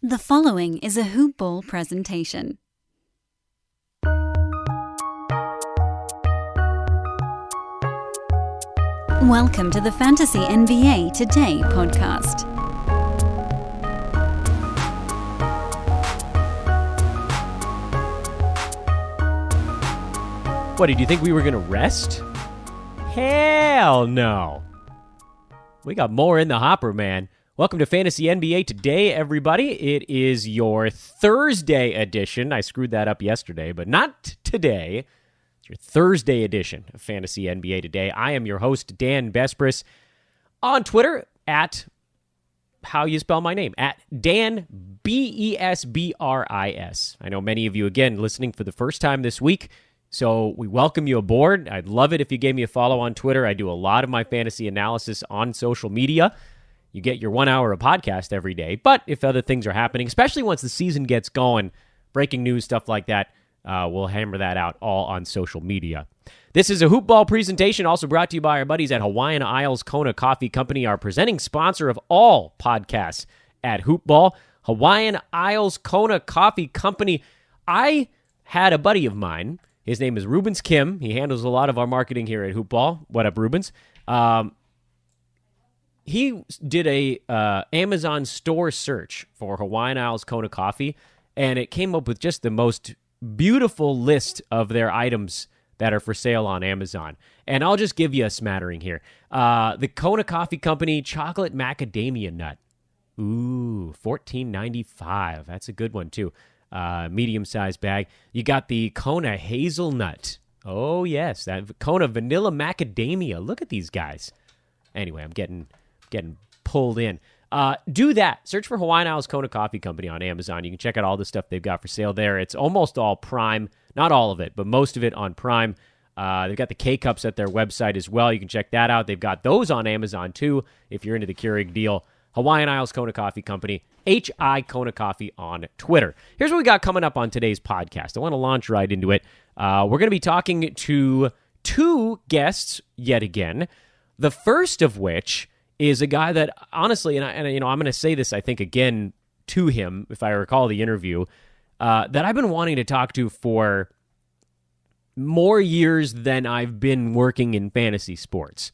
The following is a Hoop Ball presentation. Welcome to the Fantasy NBA Today podcast. What, did you think we were going to rest? Hell no. We got more in the hopper, man. Welcome to Fantasy NBA Today, everybody. It is your Thursday edition. I screwed that up yesterday, but not today. It's your Thursday edition of Fantasy NBA Today. I am your host, Dan Besbris, on Twitter at, how you spell my name, at Dan Besbris. I know many of you, again, listening for the first time this week, so we welcome you aboard. I'd love it if you gave me a follow on Twitter. I do a lot of my fantasy analysis on social media. You get your 1 hour of podcast every day. But if other things are happening, especially once the season gets going, breaking news, stuff like that, we'll hammer that out all on social media. This is a Hoop Ball presentation, also brought to you by our buddies at Hawaiian Isles Kona Coffee Company, our presenting sponsor of all podcasts at Hoop Ball. Hawaiian Isles Kona Coffee Company. I had a buddy of mine. His name is Rubens Kim. He handles a lot of our marketing here at Hoop Ball. What up, Rubens? He did a Amazon store search for Hawaiian Isles Kona Coffee, and it came up with just the most beautiful list of their items that are for sale on Amazon. And I'll just give you a smattering here. The Kona Coffee Company Chocolate Macadamia Nut. Ooh, $14.95. That's a good one, too. Medium-sized bag. You got the Kona Hazelnut. Oh, yes. That Kona Vanilla Macadamia. Look at these guys. Anyway, I'm getting pulled in. Do that. Search for Hawaiian Isles Kona Coffee Company on Amazon. You can check out all the stuff they've got for sale there. It's almost all Prime. Not all of it, but most of it on Prime. They've got the K-Cups at their website as well. You can check that out. They've got those on Amazon, too, if you're into the Keurig deal. Hawaiian Isles Kona Coffee Company, HI Kona Coffee on Twitter. Here's what we got coming up on today's podcast. I want to launch right into it. We're going to be talking to two guests yet again. The first of which is a guy that, honestly, and I'm going to say this, I think, again to him, if I recall the interview, that I've been wanting to talk to for more years than I've been working in fantasy sports.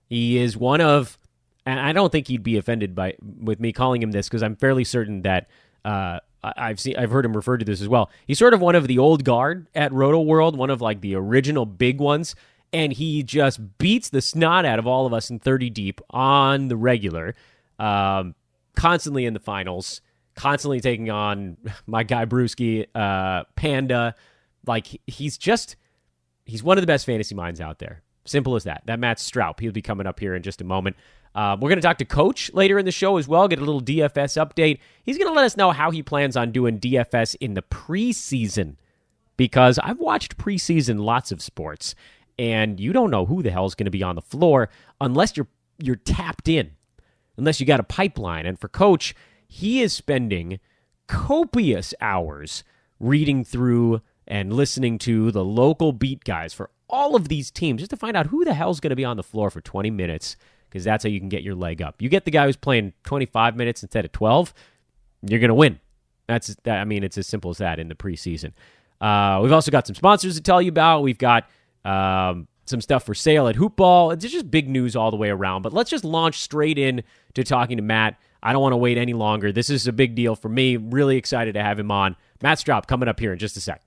He is one of, and I don't think he'd be offended with me calling him this, because I'm fairly certain that I've heard him refer to this as well. He's sort of one of the old guard at Roto World, one of like the original big ones. And he just beats the snot out of all of us in 30 deep on the regular, constantly in the finals, constantly taking on my guy Brewski, Panda. Like, he's one of the best fantasy minds out there. Simple as that. That Matt Stroup. He'll be coming up here in just a moment. We're going to talk to Coach later in the show as well, get a little DFS update. He's going to let us know how he plans on doing DFS in the preseason, because I've watched preseason lots of sports, and you don't know who the hell is going to be on the floor unless you're tapped in, unless you got a pipeline. And for Coach, he is spending copious hours reading through and listening to the local beat guys for all of these teams just to find out who the hell is going to be on the floor for 20 minutes, because that's how you can get your leg up. You get the guy who's playing 25 minutes instead of 12, you're going to win. It's as simple as that in the preseason. We've also got some sponsors to tell you about. We've got some stuff for sale at Hoop Ball. It's just big news all the way around. But let's just launch straight in to talking to Matt. I don't want to wait any longer. This is a big deal for me. Really excited to have him on. Matt Stroup coming up here in just a sec.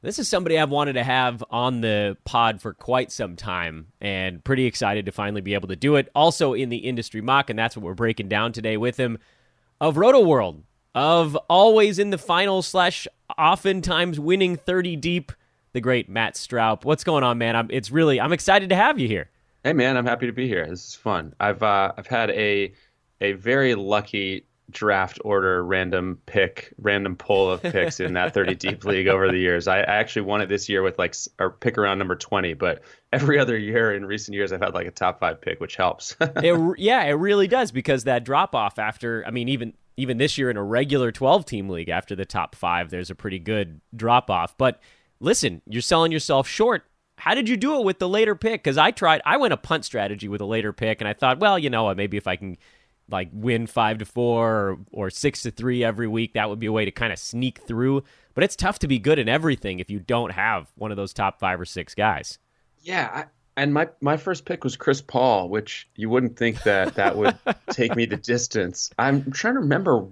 This is somebody I've wanted to have on the pod for quite some time, and pretty excited to finally be able to do it. Also in the industry mock, and that's what we're breaking down today with him, of Roto World, of always in the finals / oftentimes winning 30 deep, the great Matt Stroup. What's going on, man? I'm excited to have you here. Hey, man, I'm happy to be here. This is fun. I've had a very lucky draft order random poll of picks in that 30 deep league over the years. I actually won it this year with our pick around number 20, but every other year in recent years I've had like a top 5 pick, which helps. It really does, because that drop off after, even this year in a regular 12 team league, after the top 5, there's a pretty good drop off. But listen, you're selling yourself short. How did you do it with the later pick? Because I went a punt strategy with a later pick, and I thought, well, maybe if I can like win 5-4 or 6-3 every week. That would be a way to kind of sneak through. But it's tough to be good in everything if you don't have one of those top 5 or 6 guys. Yeah, and my first pick was Chris Paul, which you wouldn't think that would take me the distance. I'm trying to remember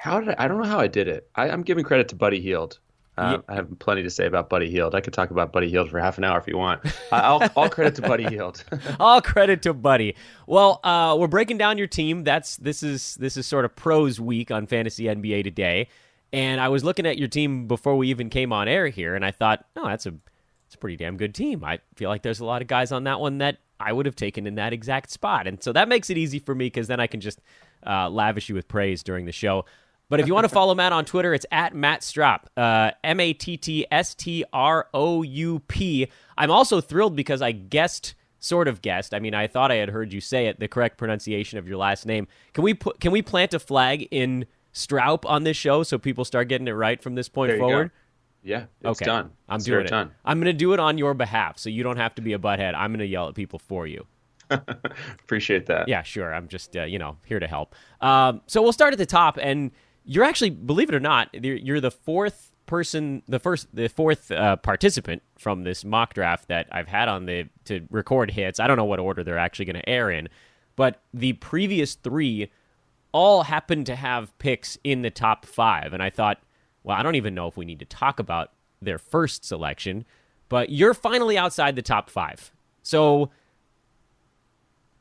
I don't know how I did it. I'm giving credit to Buddy Hield. I have plenty to say about Buddy Hield. I could talk about Buddy Hield for half an hour if you want. All credit to Buddy Hield. All credit to Buddy. Well, we're breaking down your team. This is sort of pros week on Fantasy NBA Today. And I was looking at your team before we even came on air here, and I thought, it's a pretty damn good team. I feel like there's a lot of guys on that one that I would have taken in that exact spot. And so that makes it easy for me because then I can just lavish you with praise during the show. But if you want to follow Matt on Twitter, it's at Matt Stroup, MattStroup. I'm also thrilled because I sort of guessed. I mean, I thought I had heard you say it, the correct pronunciation of your last name. Can we plant a flag in Stroup on this show so people start getting it right from this point forward? Go. Yeah, it's done. I'm doing it. Done. I'm going to do it on your behalf, so you don't have to be a butthead. I'm going to yell at people for you. Appreciate that. Yeah, sure. I'm just here to help. So we'll start at the top, and you're actually, believe it or not, you're the fourth participant from this mock draft that I've had on to record hits. I don't know what order they're actually going to air in, but the previous 3 all happened to have picks in the top 5, and I thought, well, I don't even know if we need to talk about their first selection, but you're finally outside the top 5. So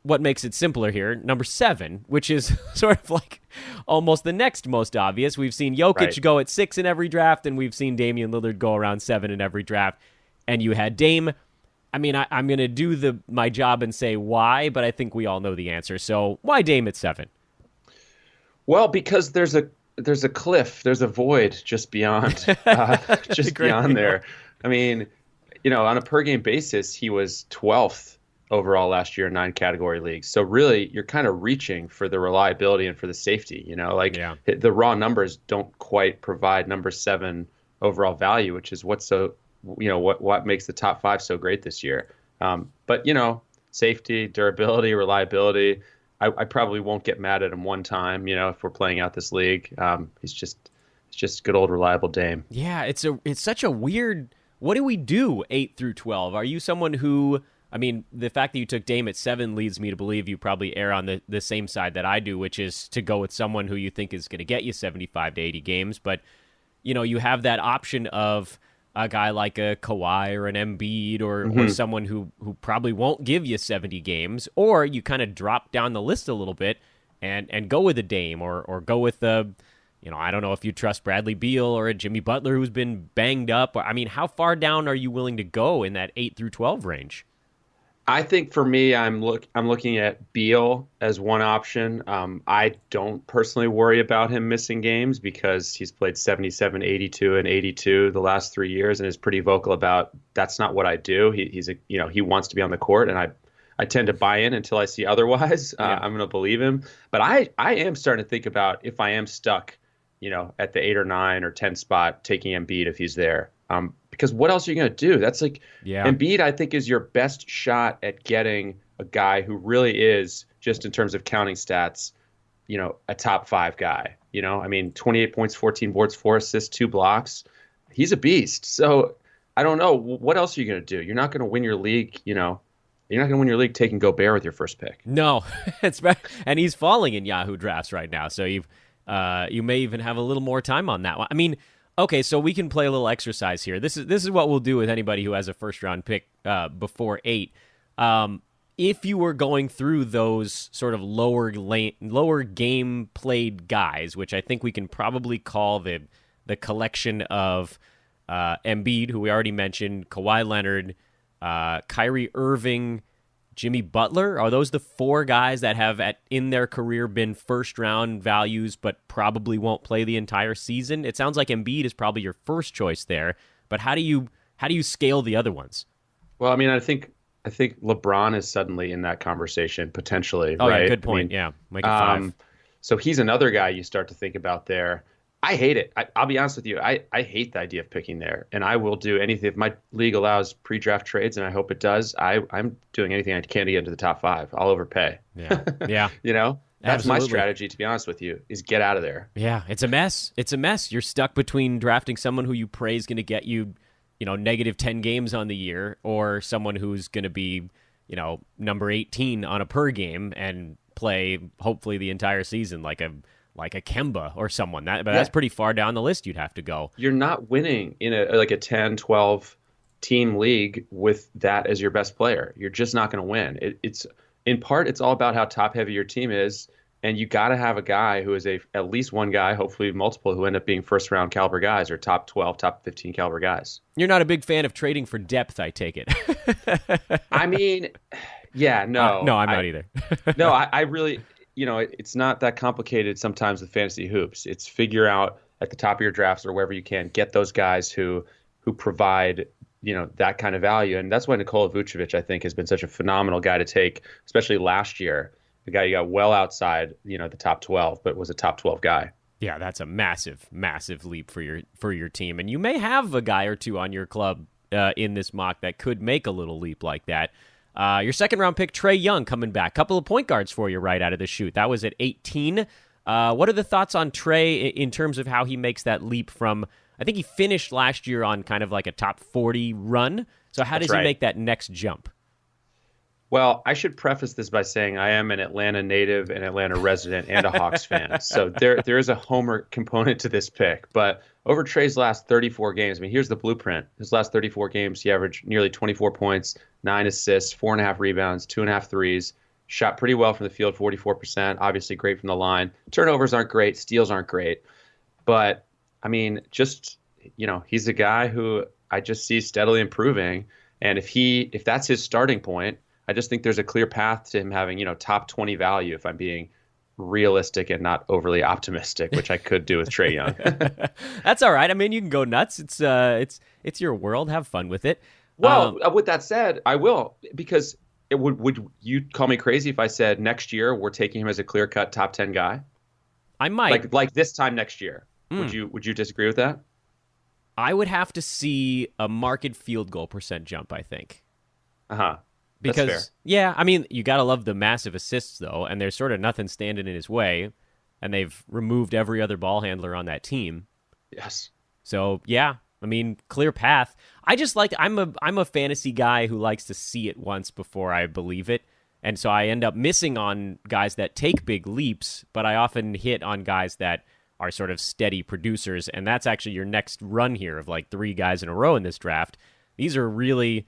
what makes it simpler here, number 7, which is sort of like almost the next most obvious. We've seen Jokic go at 6 in every draft, and we've seen Damian Lillard go around 7 in every draft. And you had Dame. I mean, I'm going to do my job and say why, but I think we all know the answer. So why Dame at 7? Well, because there's a cliff, there's a void just beyond beyond there. I mean, on a per game basis, he was 12th overall last year in 9 category leagues. So really, you're kind of reaching for the reliability and for the safety. The raw numbers don't quite provide number 7 overall value, which is what makes the top 5 so great this year. But safety, durability, reliability. I probably won't get mad at him one time. If we're playing out this league, he's just good old reliable Dame. Yeah, it's such a weird. What do we do 8 through 12? Are you someone who? I mean, the fact that you took Dame at 7 leads me to believe you probably err on the same side that I do, which is to go with someone who you think is going to get you 75 to 80 games. But, you have that option of a guy like a Kawhi or an Embiid or someone who probably won't give you 70 games, or you kind of drop down the list a little bit and go with a Dame or go with I don't know if you trust Bradley Beal or a Jimmy Butler who's been banged up. I mean, how far down are you willing to go in that 8 through 12 range? I think for me, I'm looking at Beal as one option. I don't personally worry about him missing games because he's played 77, 82, and 82 the last 3 years and is pretty vocal about that's not what I do. He wants to be on the court, and I tend to buy in until I see otherwise. I'm going to believe him. But I am starting to think about if I am stuck, at the 8 or 9 or 10 spot, taking Embiid if he's there. Because what else are you going to do? That's Embiid, I think, is your best shot at getting a guy who really is, just in terms of counting stats, a top 5 guy. I mean, 28 points, 14 boards, 4 assists, 2 blocks. He's a beast. So I don't know. What else are you going to do? You're not going to win your league, You're not going to win your league taking Gobert with your first pick. No, and he's falling in Yahoo drafts right now. So you may even have a little more time on that one. I mean, okay, so we can play a little exercise here. This is what we'll do with anybody who has a first-round pick before 8. If you were going through those sort of lower game played guys, which I think we can probably call the collection of Embiid, who we already mentioned, Kawhi Leonard, Kyrie Irving, Jimmy Butler, are those the 4 guys that have in their career been first-round values but probably won't play the entire season? It sounds like Embiid is probably your first choice there, but how do you scale the other ones? Well, I mean, I think LeBron is suddenly in that conversation potentially. Oh, right? Yeah, good point. Make it 5. So he's another guy you start to think about there. I hate it. I'll be honest with you. I hate the idea of picking there, and I will do anything. If my league allows pre-draft trades, and I hope it does, I'm doing anything I can to get into the top 5. I'll overpay. Yeah. That's my Absolutely. strategy, to be honest with you, is get out of there. Yeah, it's a mess. It's a mess. You're stuck between drafting someone who you pray is going to get you, negative 10 games on the year, or someone who's going to be, number 18 on a per game and play hopefully the entire season like a Kemba or someone. That's pretty far down the list you'd have to go. You're not winning in a 10, 12 team league with that as your best player. You're just not going to win. It's in part, it's all about how top heavy your team is. And you got to have a guy who is at least one guy, hopefully multiple, who end up being first round caliber guys or top 12, top 15 caliber guys. You're not a big fan of trading for depth, I take it. I mean, yeah, no. No, I'm not either. No, I really, it's not that complicated sometimes with fantasy hoops. It's figure out at the top of your drafts or wherever you can, get those guys who provide, that kind of value. And that's why Nikola Vucevic, I think, has been such a phenomenal guy to take, especially last year. The guy you got well outside, the top 12, but was a top 12 guy. Yeah, that's a massive, massive leap for your team. And you may have a guy or two on your club in this mock that could make a little leap like that. Your second round pick, Trae Young, coming back. Couple of point guards for you right out of the chute. That was at 18. What are the thoughts on Trae in terms of how he makes that leap from, I think he finished last year on kind of like a top 40 run. So how does he make that next jump? Well, I should preface this by saying I am an Atlanta native, an Atlanta resident, and a Hawks fan. So there is a homer component to this pick. But over Trae's last 34 games, I mean, here's the blueprint. His last 34 games, he averaged nearly 24 points, 9 assists, 4.5 rebounds, 2.5 threes. Shot pretty well from the field, 44%. Obviously great from the line. Turnovers aren't great. Steals aren't great. But, I mean, just, he's a guy who I just see steadily improving. And if that's his starting point, I just think there's a clear path to him having, top 20 value if I'm being realistic and not overly optimistic, which I could do with Trae Young. That's all right. I mean, you can go nuts. It's your world. Have fun with it. Well, with that said, I will, because would you call me crazy if I said next year we're taking him as a clear-cut top 10 guy? I might. Like this time next year. Would you disagree with that? I would have to see a marked field goal percent jump, I think. Uh-huh. Because, yeah, I mean, you got to love the massive assists, though, and there's sort of nothing standing in his way, and they've removed every other ball handler on that team. Yes. So, yeah, I mean, clear path. I'm a fantasy guy who likes to see it once before I believe it, and so I end up missing on guys that take big leaps, but I often hit on guys that are sort of steady producers, and that's actually your next run here of like 3 guys in a row in this draft. These are really...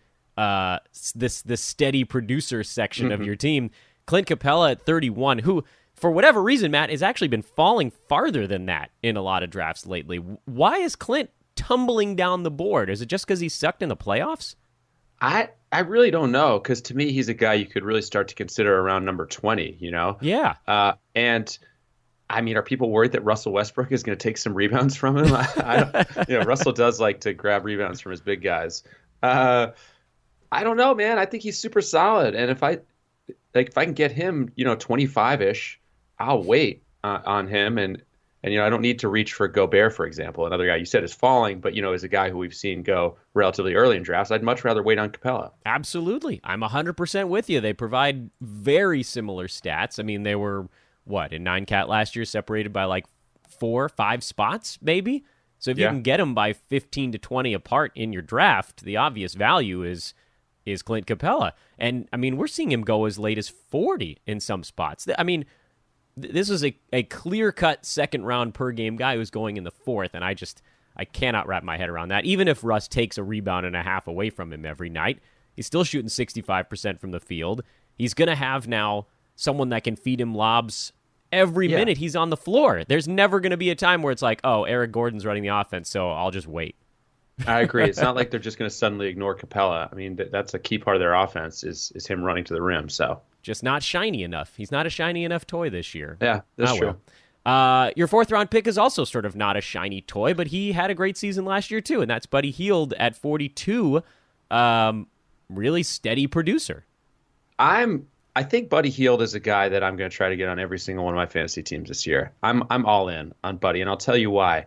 this steady producer section of your team. Clint Capella at 31, who, for whatever reason, Matt, has actually been falling farther than that in a lot of drafts lately. Why is Clint tumbling down the board? Is it just because he sucked in the playoffs? I really don't know, because to me, he's a guy you could really start to consider around number 20, Yeah. And I mean, are people worried that Russell Westbrook is going to take some rebounds from him? I don't, Russell does like to grab rebounds from his big guys. I don't know, man. I think he's super solid, and if I can get him, 25-ish, I'll wait on him, and I don't need to reach for Gobert, for example, another guy you said is falling, but is a guy who we've seen go relatively early in drafts. I'd much rather wait on Capella. Absolutely, I'm 100% with you. They provide very similar stats. I mean, they were in 9-cat last year, separated by like 4 or 5 spots, maybe. So if you can get them by 15 to 20 apart in your draft, the obvious value is Clint Capella. And, I mean, we're seeing him go as late as 40 in some spots. I mean, this is a clear-cut second-round per-game guy who's going in the 4th, and I cannot wrap my head around that. Even if Russ takes a rebound and a half away from him every night, he's still shooting 65% from the field. He's going to have now someone that can feed him lobs every minute he's on the floor. There's never going to be a time where it's like, oh, Eric Gordon's running the offense, so I'll just wait. I agree. It's not like they're just going to suddenly ignore Capella. I mean, that's a key part of their offense is him running to the rim. So just not shiny enough. He's not a shiny enough toy this year. Yeah, that's true. Your 4th-round pick is also sort of not a shiny toy, but he had a great season last year too, and that's Buddy Hield at 42. Really steady producer. I think Buddy Hield is a guy that I'm going to try to get on every single one of my fantasy teams this year. I'm all in on Buddy, and I'll tell you why.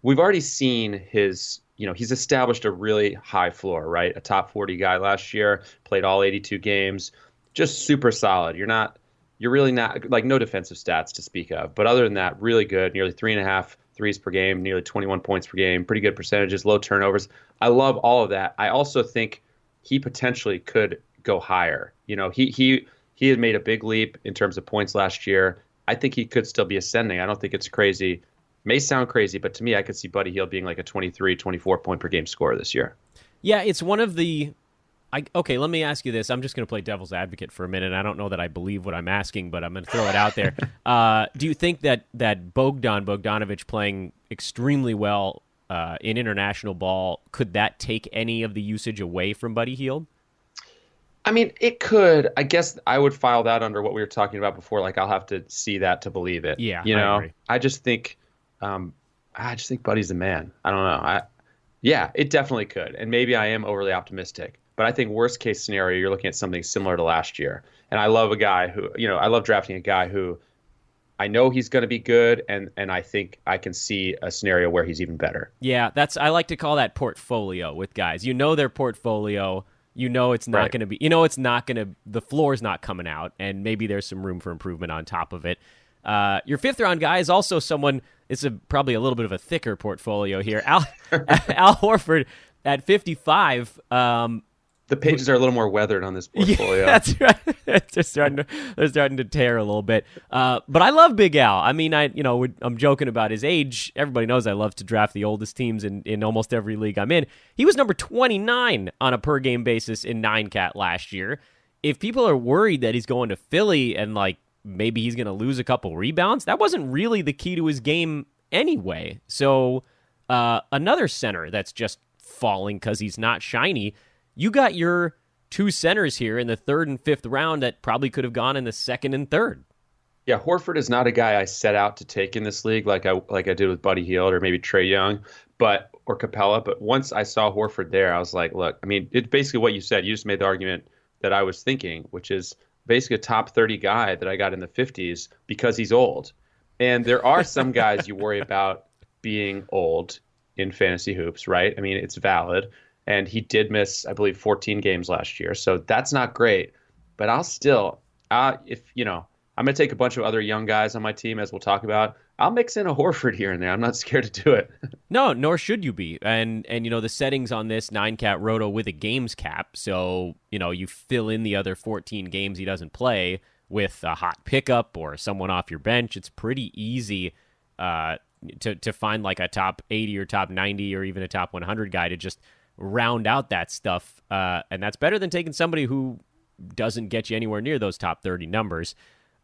We've already seen his, he's established a really high floor, right? A top 40 guy last year, played all 82 games, just super solid. You're not you're really not like no defensive stats to speak of. But other than that, really good. Nearly 3.5 threes per game, nearly 21 points per game, pretty good percentages, low turnovers. I love all of that. I also think he potentially could go higher. He had made a big leap in terms of points last year. I think he could still be ascending. I don't think it's crazy. May sound crazy, but to me, I could see Buddy Hield being like a 23, 24 point per game scorer this year. Yeah, it's one of the. Okay, let me ask you this. I'm just going to play devil's advocate for a minute. I don't know that I believe what I'm asking, but I'm going to throw it out there. Do you think that Bogdanovich playing extremely well in international ball, could that take any of the usage away from Buddy Hield? I mean, it could. I guess I would file that under what we were talking about before. Like, I'll have to see that to believe it. Yeah, I agree. I just think Buddy's the man. I don't know. Yeah, it definitely could. And maybe I am overly optimistic. But I think worst case scenario, you're looking at something similar to last year. And I love a guy who, I love drafting a guy who I know he's going to be good, and I think I can see a scenario where he's even better. Yeah, I like to call that portfolio with guys. Their portfolio. It's not going to be. It's not going to. The floor's not coming out, and maybe there's some room for improvement on top of it. Your fifth round guy is also someone. It's probably a little bit of a thicker portfolio here. Al Horford at 55. The pages are a little more weathered on this portfolio. Yeah, that's right. they're starting to tear a little bit. But I love Big Al. I mean, I'm joking about his age. Everybody knows I love to draft the oldest teams in almost every league I'm in. He was number 29 on a per game basis in 9-cat last year. If people are worried that he's going to Philly and like maybe he's going to lose a couple rebounds, that wasn't really the key to his game anyway. So another center that's just falling because he's not shiny. You got your two centers here in the third and fifth round that probably could have gone in the second and third. Yeah, Horford is not a guy I set out to take in this league like I did with Buddy Hield or maybe Trae Young, or Capella. But once I saw Horford there, I was like, look, I mean, it's basically what you said. You just made the argument that I was thinking, which is basically a top 30 guy that I got in the 50s because he's old. And there are some guys you worry about being old in fantasy hoops, right? I mean, it's valid. And he did miss, I believe, 14 games last year. So that's not great. But I'm going to take a bunch of other young guys on my team, as we'll talk about. I'll mix in a Horford here and there. I'm not scared to do it. No, nor should you be. And the settings on this 9-cat roto with a games cap. So, you fill in the other 14 games he doesn't play with a hot pickup or someone off your bench. It's pretty easy to find like a top 80 or top 90 or even a top 100 guy to just round out that stuff, and that's better than taking somebody who doesn't get you anywhere near those top 30 numbers.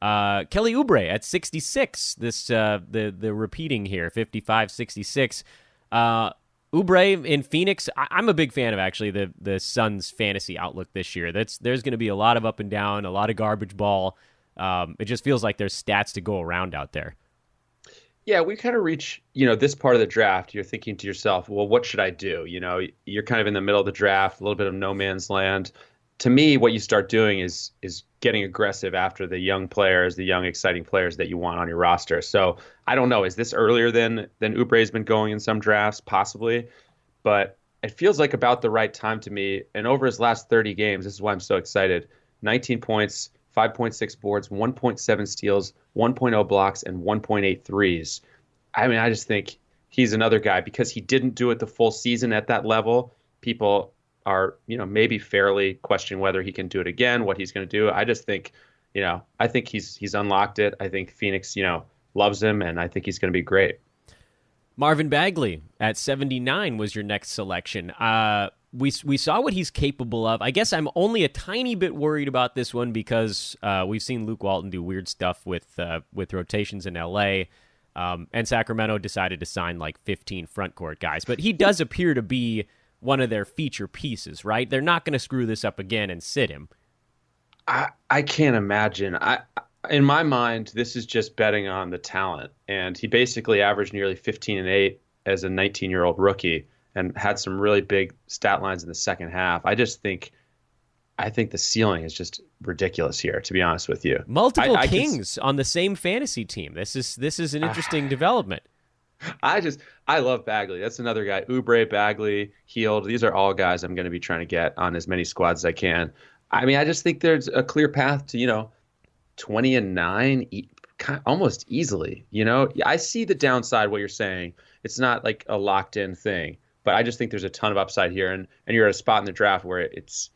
Kelly Oubre at 66. This the repeating here, 55, 66. Oubre in Phoenix. I'm a big fan of actually the Suns' fantasy outlook this year. There's going to be a lot of up and down, a lot of garbage ball. It just feels like there's stats to go around out there. Yeah, we kind of reach, this part of the draft. You're thinking to yourself, well, what should I do? You're kind of in the middle of the draft, a little bit of no man's land. To me, what you start doing is getting aggressive after the young players, the young, exciting players that you want on your roster. So I don't know. Is this earlier than Oubre's been going in some drafts? Possibly. But it feels like about the right time to me. And over his last 30 games, this is why I'm so excited. 19 points, 5.6 boards, 1.7 steals, 1.0 blocks, and 1.8 threes. I mean, I just think he's another guy because he didn't do it the full season at that level. People are, maybe fairly questioning whether he can do it again, what he's going to do. I just think, I think he's unlocked it. I think Phoenix, loves him, and I think he's going to be great. Marvin Bagley at 79 was your next selection. We saw what he's capable of. I guess I'm only a tiny bit worried about this one because we've seen Luke Walton do weird stuff with rotations in L.A., and Sacramento decided to sign like 15 front court guys. But he does appear to be one of their feature pieces, right? They're not going to screw this up again and sit him. I can't imagine. In my mind, this is just betting on the talent. And he basically averaged nearly 15 and 8 as a 19-year-old rookie and had some really big stat lines in the second half. I think the ceiling is just ridiculous here, to be honest with you. Multiple Kings on the same fantasy team. This is an interesting development. I love Bagley. That's another guy. Oubre, Bagley, Hield. These are all guys I'm going to be trying to get on as many squads as I can. I mean, I just think there's a clear path to, 20-9, almost easily. I see the downside, what you're saying. It's not like a locked in thing, but I just think there's a ton of upside here. And you're at a spot in the draft where it's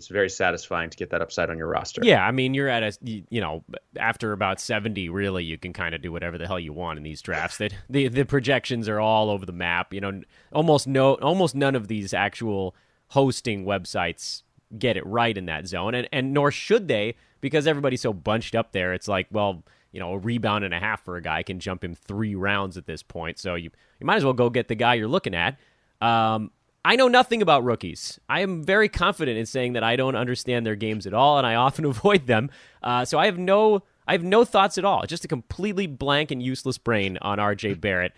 very satisfying to get that upside on your roster. Yeah, I mean, you're at after about 70, really, you can kind of do whatever the hell you want in these drafts. That the projections are all over the map. Almost none of these actual hosting websites get it right in that zone, and nor should they, because everybody's so bunched up there. It's like, well, a rebound and a half for a guy can jump him 3 rounds at this point. So you might as well go get the guy you're looking at. I know nothing about rookies. I am very confident in saying that I don't understand their games at all, and I often avoid them. So I have no thoughts at all. Just a completely blank and useless brain on RJ Barrett.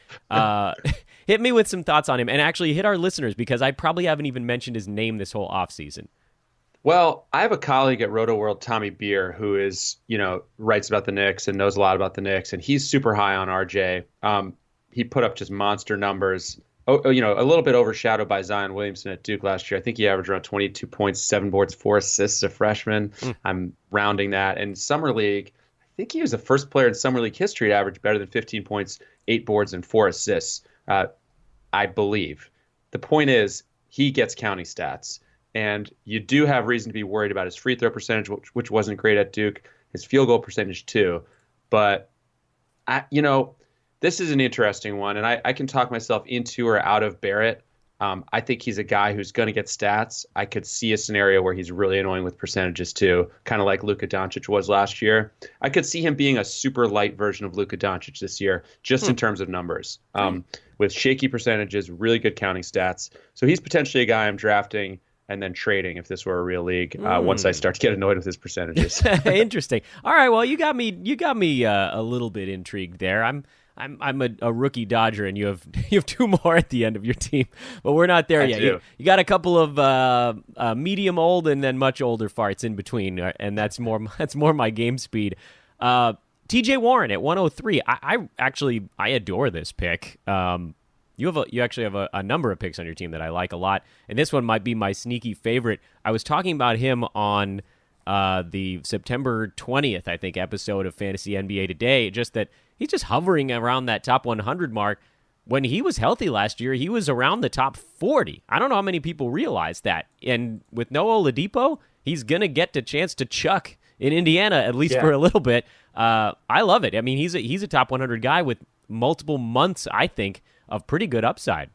Hit me with some thoughts on him, and actually hit our listeners, because I probably haven't even mentioned his name this whole offseason. Well, I have a colleague at Roto World, Tommy Beer, who is, writes about the Knicks and knows a lot about the Knicks, and he's super high on RJ. He put up just monster numbers. A little bit overshadowed by Zion Williamson at Duke last year. I think he averaged around 22 points, 7 boards, 4 assists as a freshman. I'm rounding that. And Summer League, I think he was the first player in Summer League history to average better than 15 points, 8 boards, and 4 assists, I believe. The point is, he gets counting stats. And you do have reason to be worried about his free throw percentage, which wasn't great at Duke, his field goal percentage too. But, this is an interesting one, and I can talk myself into or out of Barrett. I think he's a guy who's going to get stats. I could see a scenario where he's really annoying with percentages too, kind of like Luka Doncic was last year. I could see him being a super light version of Luka Doncic this year, just in terms of numbers, with shaky percentages, really good counting stats. So he's potentially a guy I'm drafting and then trading if this were a real league once I start to get annoyed with his percentages. Interesting. All right, well, you got me a little bit intrigued there. I'm a rookie Dodger, and you have 2 more at the end of your team, but we're not there yet. You got a couple of medium old and then much older farts in between, and that's more my game speed. TJ Warren at 103. I adore this pick. You actually have a number of picks on your team that I like a lot, and this one might be my sneaky favorite. I was talking about him on the September 20th, I think, episode of Fantasy NBA Today, just that he's just hovering around that top 100 mark. When he was healthy last year, he was around the top 40. I don't know how many people realize that. And with no Oladipo, he's going to get the chance to chuck in Indiana, at least for a little bit. I love it. I mean, he's a top 100 guy with multiple months, I think, of pretty good upside.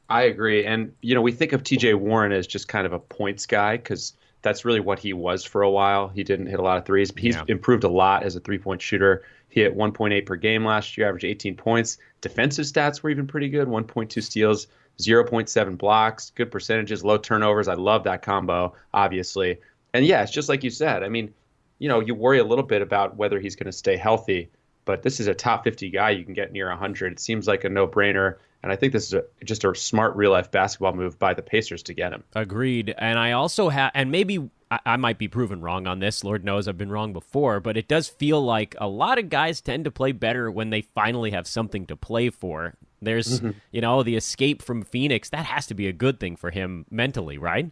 I agree. And, we think of TJ Warren as just kind of a points guy because that's really what he was for a while. He didn't hit a lot of threes, but he's improved a lot as a 3-point shooter. He hit 1.8 per game last year, averaged 18 points. Defensive stats were even pretty good, 1.2 steals, 0.7 blocks, good percentages, low turnovers. I love that combo, obviously. And yeah, it's just like you said. I mean, you worry a little bit about whether he's going to stay healthy, but this is a top 50 guy you can get near 100. It seems like a no-brainer. And I think this is just a smart real-life basketball move by the Pacers to get him. Agreed. And I also have, and maybe I might be proven wrong on this. Lord knows I've been wrong before, but it does feel like a lot of guys tend to play better when they finally have something to play for. There's, the escape from Phoenix. That has to be a good thing for him mentally, right?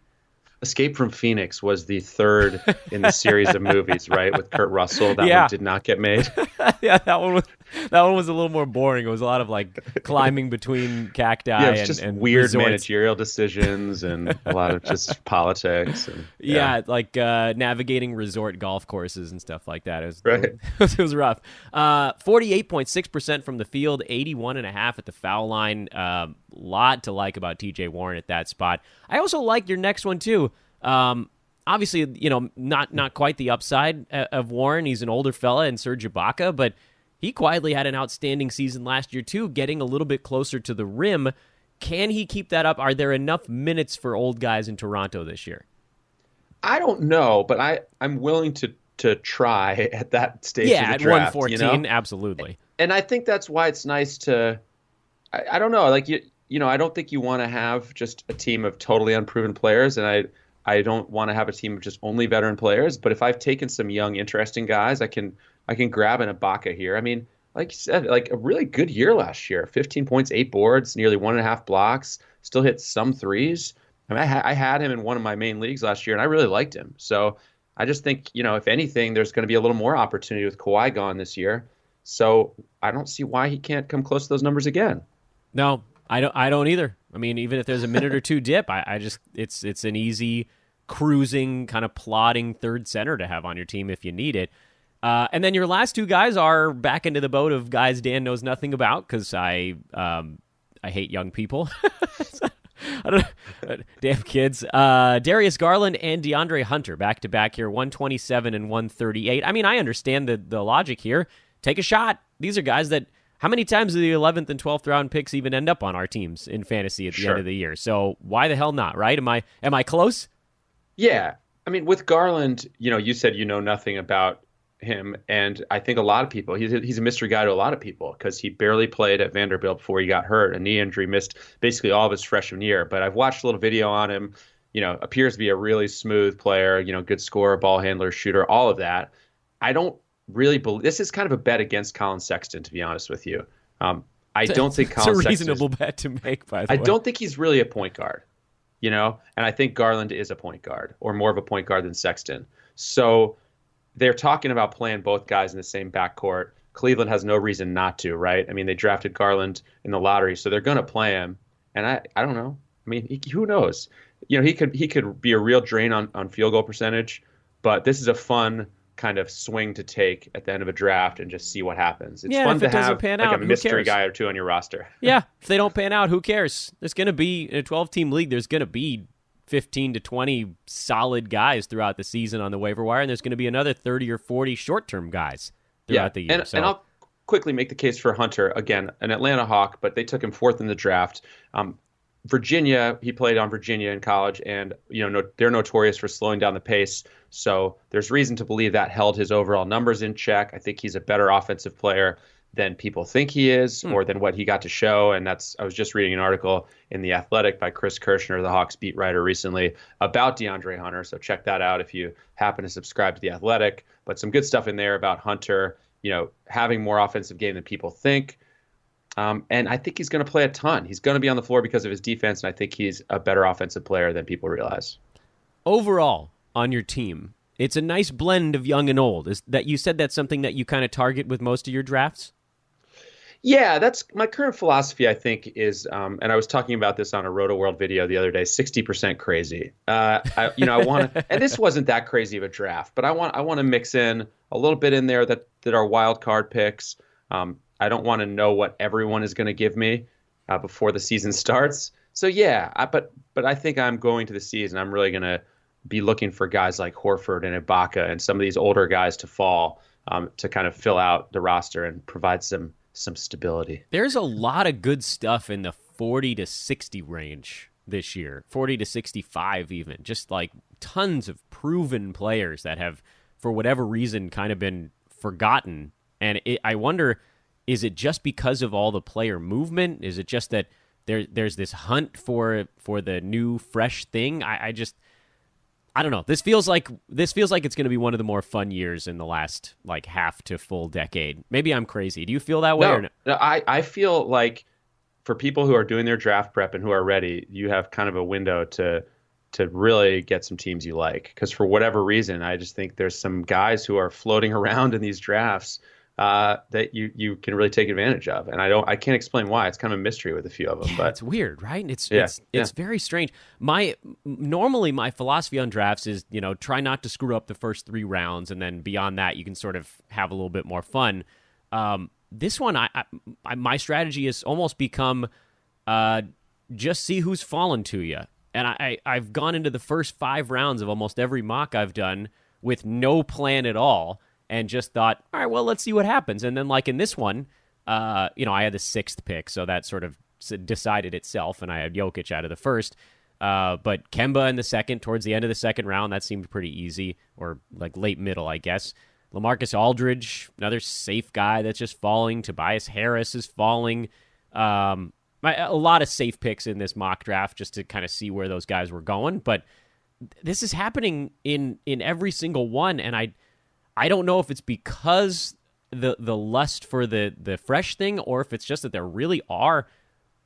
Escape from Phoenix was the third in the series of movies, right? With Kurt Russell. That one did not get made. Yeah, that one was a little more boring. It was a lot of like climbing between cacti it was just and weird resorts. Managerial decisions and a lot of just politics. And, like navigating resort golf courses and stuff like that. Right. It was rough. 48.6% from the field, 81.5 at the foul line. Lot to like about TJ Warren at that spot. I also like your next one too. Obviously, not quite the upside of Warren. He's an older fella in Serge Ibaka, but he quietly had an outstanding season last year too, getting a little bit closer to the rim. Can he keep that up? Are there enough minutes for old guys in Toronto this year? I don't know, but I'm willing to try at that stage of the draft. Yeah, at 114, absolutely. And I think that's why it's nice to, I don't know, like I don't think you want to have just a team of totally unproven players, and I don't want to have a team of just only veteran players. But if I've taken some young, interesting guys, I can grab an Ibaka here. I mean, like you said, like a really good year last year. 15 points, 8 boards, nearly 1.5 blocks. Still hit some threes. I mean, I had him in one of my main leagues last year, and I really liked him. So I just think, if anything, there's going to be a little more opportunity with Kawhi gone this year. So I don't see why he can't come close to those numbers again. No, I don't either. I mean, even if there's a minute or two dip, I just it's an easy cruising kind of plodding third center to have on your team if you need it. And then your last two guys are back into the boat of guys Dan knows nothing about because I hate young people. I don't know. Damn kids. Darius Garland and DeAndre Hunter back to back here, 127 and 138. I mean, I understand the logic here. Take a shot. These are guys that, how many times do the 11th and 12th round picks even end up on our teams in fantasy at the end of the year? So why the hell not, right? Am I close? Yeah. I mean, with Garland, you said nothing about him, and I think a lot of people, he's a mystery guy to a lot of people because he barely played at Vanderbilt before he got hurt. A knee injury, missed basically all of his freshman year. But I've watched a little video on him. Appears to be a really smooth player, good scorer, ball handler, shooter, all of that. I don't really believe this is kind of a bet against Colin Sexton, to be honest with you. I don't think Colin Sexton. It's a reasonable bet to make, by the way. I don't think he's really a point guard, and I think Garland is a point guard, or more of a point guard than Sexton. So they're talking about playing both guys in the same backcourt. Cleveland has no reason not to, right? I mean, they drafted Garland in the lottery, so they're going to play him. And I don't know. I mean, who knows? He could be a real drain on field goal percentage, but this is a fun kind of swing to take at the end of a draft and just see what happens. It's fun to have a mystery guy or two on your roster. Yeah, if they don't pan out, who cares? There's going to be, in a 12-team league, there's going to be 15 to 20 solid guys throughout the season on the waiver wire, and there's going to be another 30 or 40 short-term guys throughout the year. And I'll quickly make the case for Hunter. Again, an Atlanta Hawk, but they took him 4th in the draft. Virginia, he played on Virginia in college, and they're notorious for slowing down the pace. So there's reason to believe that held his overall numbers in check. I think he's a better offensive player than people think he is, or than what he got to show. And I was just reading an article in The Athletic by Chris Kirshner, the Hawks beat writer, recently about DeAndre Hunter. So check that out if you happen to subscribe to The Athletic. But some good stuff in there about Hunter, having more offensive game than people think. And I think he's going to play a ton. He's going to be on the floor because of his defense, and I think he's a better offensive player than people realize. Overall, on your team, it's a nice blend of young and old. Is that, you said that's something that you kind of target with most of your drafts? Yeah, that's my current philosophy, I think, is, and I was talking about this on a Roto World video the other day, 60% crazy. I want to, and this wasn't that crazy of a draft, but I want to mix in a little bit in there that are wild card picks. I don't want to know what everyone is going to give me before the season starts. So yeah, but I think I'm going to the season, I'm really going to be looking for guys like Horford and Ibaka and some of these older guys to fall to kind of fill out the roster and provide some stability. There's a lot of good stuff in the 40 to 60 range this year, 40 to 65 even, just like tons of proven players that have, for whatever reason, kind of been forgotten. And I wonder, is it just because of all the player movement? Is it just that there's this hunt for the new fresh thing? I don't know. This feels like it's going to be one of the more fun years in the last like half to full decade. Maybe I'm crazy. Do you feel that way? No, I feel like for people who are doing their draft prep and who are ready, you have kind of a window to really get some teams you like. Because for whatever reason, I just think there's some guys who are floating around in these drafts that you can really take advantage of, and I can't explain why. It's kind of a mystery with a few of them. But it's weird, right? It's very strange. Normally my philosophy on drafts is try not to screw up the first 3 rounds, and then beyond that you can sort of have a little bit more fun. This one, my strategy has almost become just see who's fallen to you, and I've gone into the first 5 rounds of almost every mock I've done with no plan at all. And just thought, all right, well, let's see what happens. And then, like in this one, I had the 6th pick, so that sort of decided itself, and I had Jokic out of the first. But Kemba in the second, towards the end of the second round, that seemed pretty easy, or like late middle, I guess. LaMarcus Aldridge, another safe guy that's just falling. Tobias Harris is falling. A lot of safe picks in this mock draft just to kind of see where those guys were going. But this is happening in every single one, and I don't know if it's because the lust for the fresh thing, or if it's just that there really are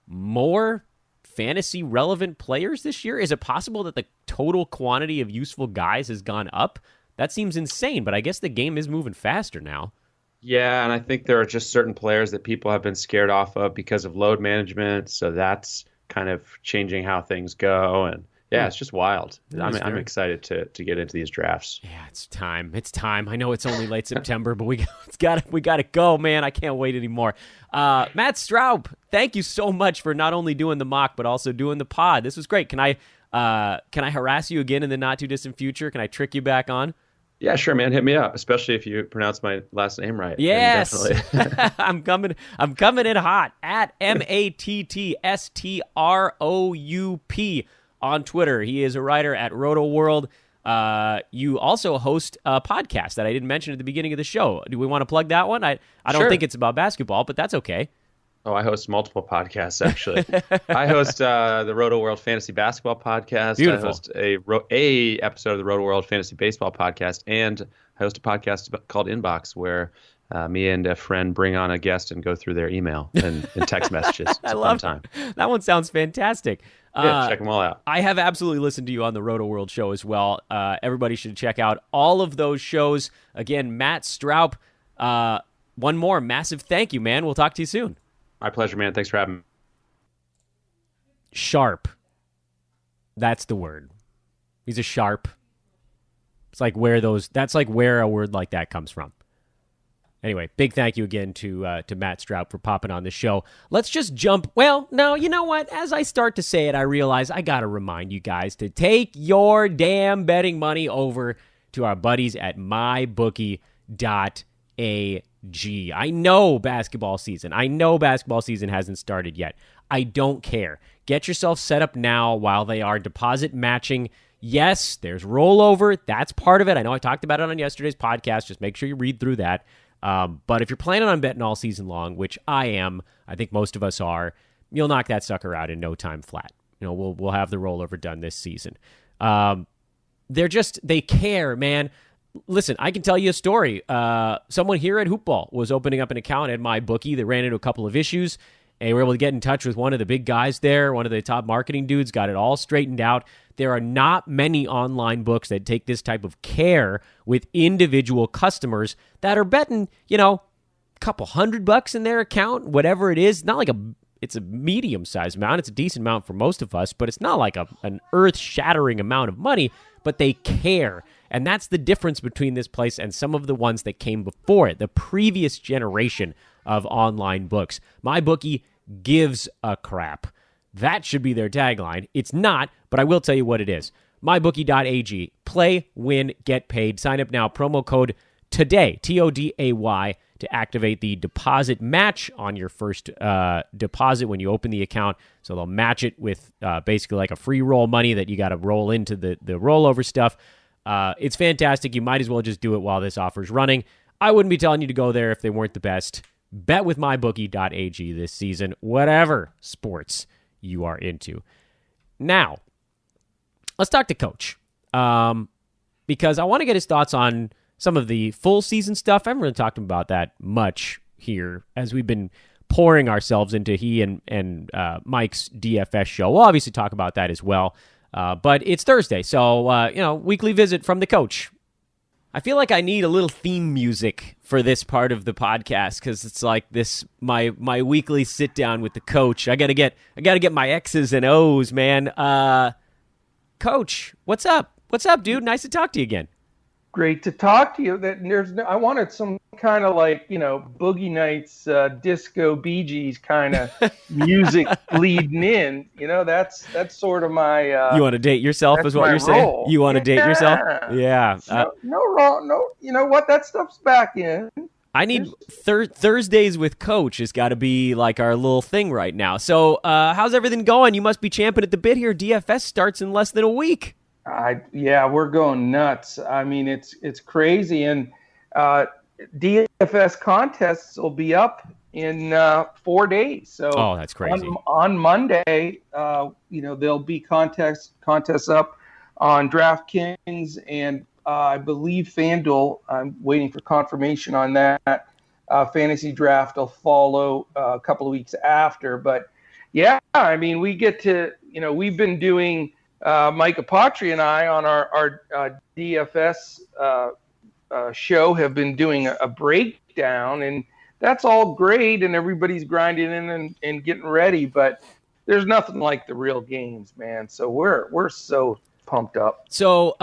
more fantasy relevant players this year. Is it possible that the total quantity of useful guys has gone up That seems insane, but I guess the game is moving faster now. Yeah, and I think there are just certain players that people have been scared off of because of load management. So that's kind of changing how things go. And yeah, it's just wild. I'm excited to get into these drafts. Yeah, it's time. It's time. I know it's only late September, but we got to go, man. I can't wait anymore. Matt Stroup, thank you so much for not only doing the mock but also doing the pod. This was great. Can I harass you again in the not too distant future? Can I trick you back on? Yeah, sure, man. Hit me up, especially if you pronounce my last name right. Yes, Definitely. I'm coming in hot at MattStroup on Twitter. He is a writer at Roto World. You also host a podcast that I didn't mention at the beginning of the show. Do we want to plug that one? I don't think it's about basketball, but that's okay. Oh, I host multiple podcasts, actually. I host the Roto World Fantasy Basketball Podcast. Beautiful. I host a episode of the Roto World Fantasy Baseball Podcast, and I host a podcast called Inbox, where me and a friend bring on a guest and go through their email and text messages. It's I a love fun time. that one. Sounds fantastic. Yeah, check them all out. I have absolutely listened to you on the Roto World show as well. Everybody should check out all of those shows. Again, Matt Stroup, one more massive thank you, man. We'll talk to you soon. My pleasure, man. Thanks for having me. Sharp. That's the word. He's a sharp. It's like that's like where a word like that comes from. Anyway, big thank you again to Matt Stroup for popping on the show. Let's just jump. Well, no, you know what? As I start to say it, I realize I got to remind you guys to take your damn betting money over to our buddies at mybookie.ag. I know basketball season hasn't started yet. I don't care. Get yourself set up now while they are deposit matching. Yes, there's rollover. That's part of it. I know I talked about it on yesterday's podcast. Just make sure you read through that. But if you're planning on betting all season long, which I am, I think most of us are, you'll knock that sucker out in no time flat. We'll have the rollover done this season. They care, man. Listen, I can tell you a story. Someone here at Hoopball was opening up an account at MyBookie that ran into a couple of issues. And we were able to get in touch with one of the big guys there, one of the top marketing dudes, got it all straightened out. There are not many online books that take this type of care with individual customers that are betting, a couple $100 in their account, whatever it is. Not like it's a medium-sized amount. It's a decent amount for most of us, but it's not like an earth-shattering amount of money, but they care. And that's the difference between this place and some of the ones that came before it, the previous generation of online books. MyBookie gives a crap. That should be their tagline. It's not, but I will tell you what it is. MyBookie.ag. Play, win, get paid. Sign up now. Promo code TODAY, TODAY, to activate the deposit match on your first deposit when you open the account. So they'll match it with basically like a free roll money that you got to roll into the rollover stuff. It's fantastic. You might as well just do it while this offer's running. I wouldn't be telling you to go there if they weren't the best. Bet with mybookie.ag this season, whatever sports you are into. Now, let's talk to Coach, because I want to get his thoughts on some of the full season stuff. I haven't really talked about that much here as we've been pouring ourselves into he and Mike's DFS show. We'll obviously talk about that as well, but it's Thursday, so weekly visit from the coach. I feel like I need a little theme music for this part of the podcast because it's like this my weekly sit down with the coach. I gotta get my X's and O's, man. Coach, what's up? What's up, dude? Nice to talk to you again. Great to talk to you. I wanted some kind of like Boogie Nights, disco Bee Gees kind of music leading in. That's sort of my. You want to date yourself, is what you're saying? You want to date yourself? Yeah. No wrong. No, you know what? That stuff's back in. I need Thursdays with Coach has got to be like our little thing right now. So, how's everything going? You must be champing at the bit here. DFS starts in less than a week. We're going nuts. I mean, it's crazy, and DFS contests will be up in 4 days. So, that's crazy. On Monday, there'll be contests up on DraftKings and I believe FanDuel. I'm waiting for confirmation on that. Fantasy Draft will follow a couple of weeks after, but yeah, I mean, we get to we've been doing Mike Apotri and I on our DFS show have been doing a breakdown, and that's all great, and everybody's grinding in and getting ready, but there's nothing like the real games, man. So we're so pumped up. So,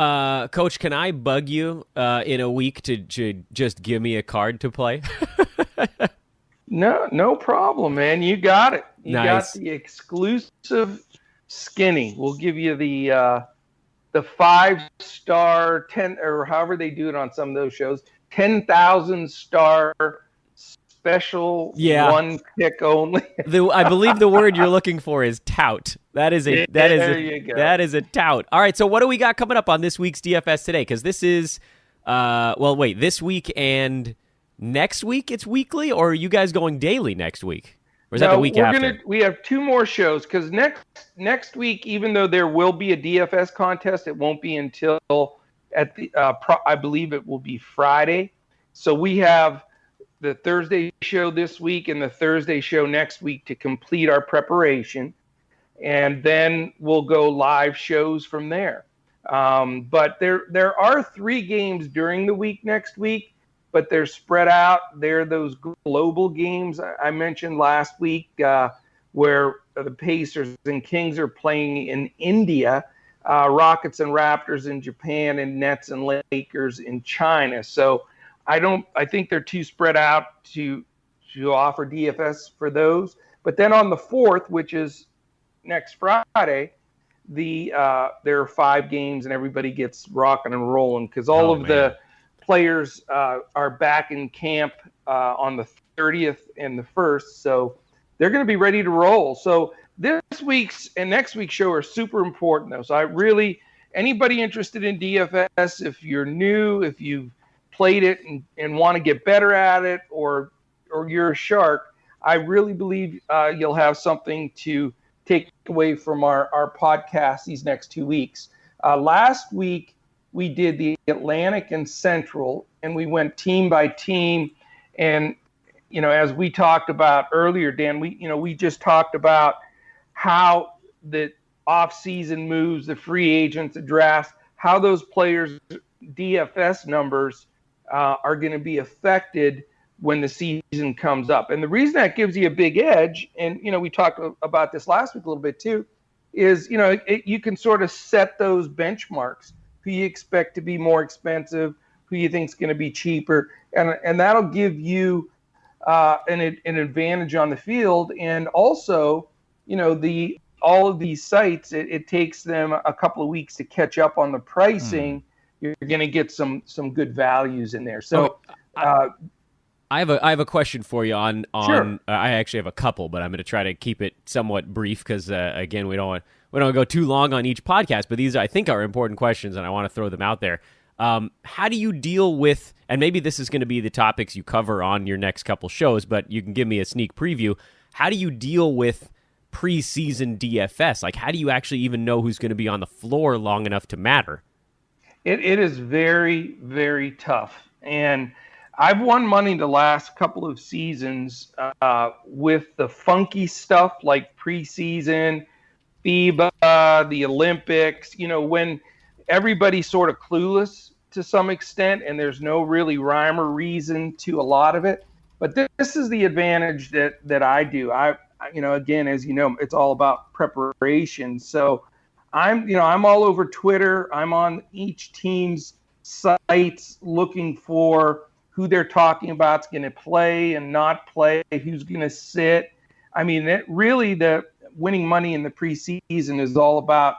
Coach, can I bug you in a week to just give me a card to play? No problem, man. You got it. You Nice. got the exclusive skinny. We'll give you the 5-star 10 or however they do it on some of those shows, 10,000 star special, one pick only. I believe the word you're looking for is tout. That is a tout. All right, so what do we got coming up on this week's DFS today? Because this is this week and next week it's weekly, or are you guys going daily next week? Or is that the week after? We have 2 more shows because next week, even though there will be a DFS contest, it won't be until at the I believe it will be Friday. So we have the Thursday show this week and the Thursday show next week to complete our preparation, and then we'll go live shows from there. But there are 3 games during the week next week, but they're spread out. They're those global games I mentioned last week where the Pacers and Kings are playing in India, Rockets and Raptors in Japan, and Nets and Lakers in China. So I think they're too spread out to offer DFS for those. But then on the 4th, which is next Friday, there are 5 games and everybody gets rocking and rolling because the players are back in camp on the 30th and the 1st, so they're going to be ready to roll. So this week's and next week's show are super important, though. So anybody interested in DFS, if you're new, if you've played it and want to get better at it, or you're a shark, I really believe you'll have something to take away from our podcast these next 2 weeks. Last week, we did the Atlantic and Central, and we went team by team. And, as we talked about earlier, Dan, we just talked about how the off-season moves, the free agents, the drafts, how those players' DFS numbers are going to be affected when the season comes up. And the reason that gives you a big edge, and, we talked about this last week a little bit too, is, you can sort of set those benchmarks. Who you expect to be more expensive, who you think is going to be cheaper, and that'll give you an advantage on the field. And also, all of these sites, it takes them a couple of weeks to catch up on the pricing. You're going to get some good values in there. So I have a question for you on Sure. I actually have a couple, but I'm going to try to keep it somewhat brief because again, we don't go too long on each podcast, but these I think are important questions and I want to throw them out there. How do you deal with, and maybe this is going to be the topics you cover on your next couple shows, but you can give me a sneak preview. How do you deal with preseason DFS? Like, how do you actually even know who's going to be on the floor long enough to matter? It is very, very tough. And I've won money the last couple of seasons with the funky stuff like preseason, FIBA, the Olympics, when everybody's sort of clueless to some extent and there's no really rhyme or reason to a lot of it. But this is the advantage that I do. Again, as you know, it's all about preparation. So I'm all over Twitter. I'm on each team's sites looking for who they're talking about is going to play and not play, who's going to sit. I mean, the winning money in the preseason is all about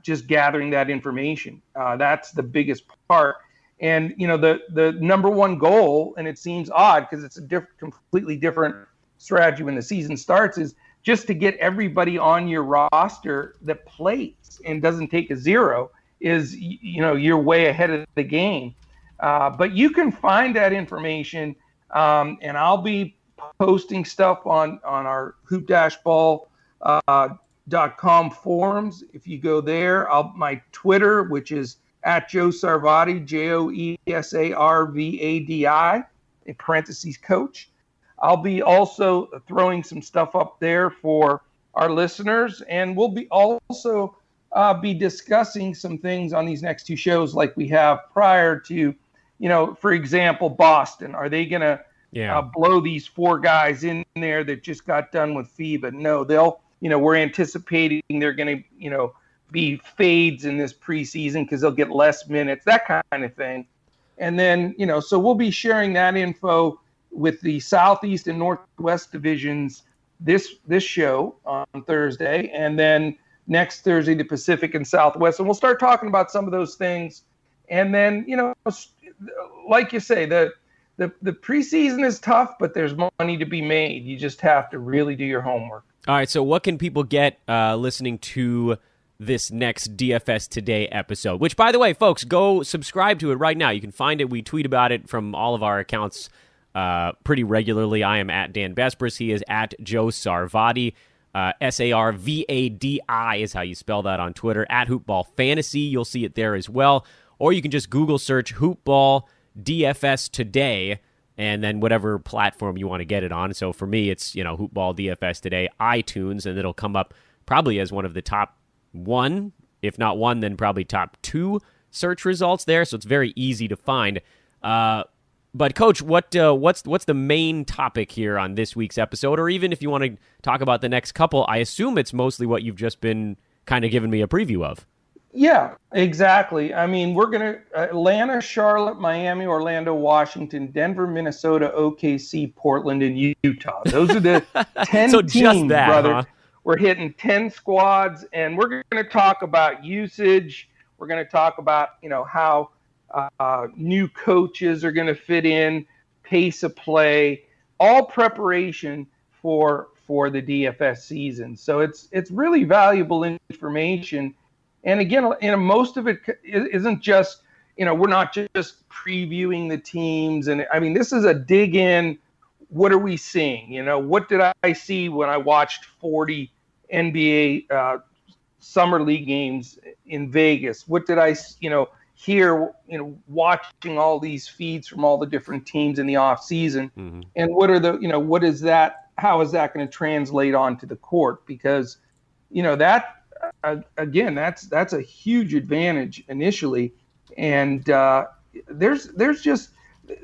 just gathering that information. That's the biggest part. And, the number one goal, and it seems odd because it's a completely different strategy when the season starts, is just to get everybody on your roster that plays and doesn't take a zero is, you're way ahead of the game. But you can find that information, and I'll be posting stuff on our hoop-ball.com forums. If you go there, my Twitter, which is at Joe Sarvadi, JoeSarvadi, in parentheses coach. I'll be also throwing some stuff up there for our listeners, and we'll be also be discussing some things on these next two shows like we have prior to, for example, Boston. Are they going to blow these four guys in there that just got done with FIBA? No, we're anticipating they're going to, be fades in this preseason because they'll get less minutes, that kind of thing. And then, so we'll be sharing that info with the Southeast and Northwest divisions this show on Thursday. And then next Thursday, the Pacific and Southwest. And we'll start talking about some of those things. And then, like you say, the preseason is tough, but there's money to be made. You just have to really do your homework. All right, so what can people get listening to this next DFS Today episode? Which, by the way, folks, go subscribe to it right now. You can find it. We tweet about it from all of our accounts pretty regularly. I am at Dan Besbris. He is at Joe Sarvadi. Sarvadi is how you spell that on Twitter. At Hoopball Fantasy, you'll see it there as well. Or you can just Google search Hoopball DFS Today, and then whatever platform you want to get it on. So for me, it's, Hoopball DFS Today, iTunes, and it'll come up probably as one of the top one, if not one, then probably top two search results there. So it's very easy to find. But Coach, what's the main topic here on this week's episode? Or even if you want to talk about the next couple, I assume it's mostly what you've just been kind of giving me a preview of. Yeah, exactly. I mean, we're going to Atlanta, Charlotte, Miami, Orlando, Washington, Denver, Minnesota, OKC, Portland, and Utah. Those are the 10 so teams, just that, brother. huh? We're hitting 10 squads, and we're going to talk about usage. We're going to talk about, how new coaches are going to fit in, pace of play, all preparation for the DFS season. So it's really valuable information. And again, most of it isn't just, we're not just previewing the teams. And I mean, this is a dig in. What are we seeing? What did I see when I watched 40 NBA summer league games in Vegas? What did I, hear, watching all these feeds from all the different teams in the off season? Mm-hmm. And what are what is that? How is that going to translate onto the court? Because, that, again, that's a huge advantage initially. And there's just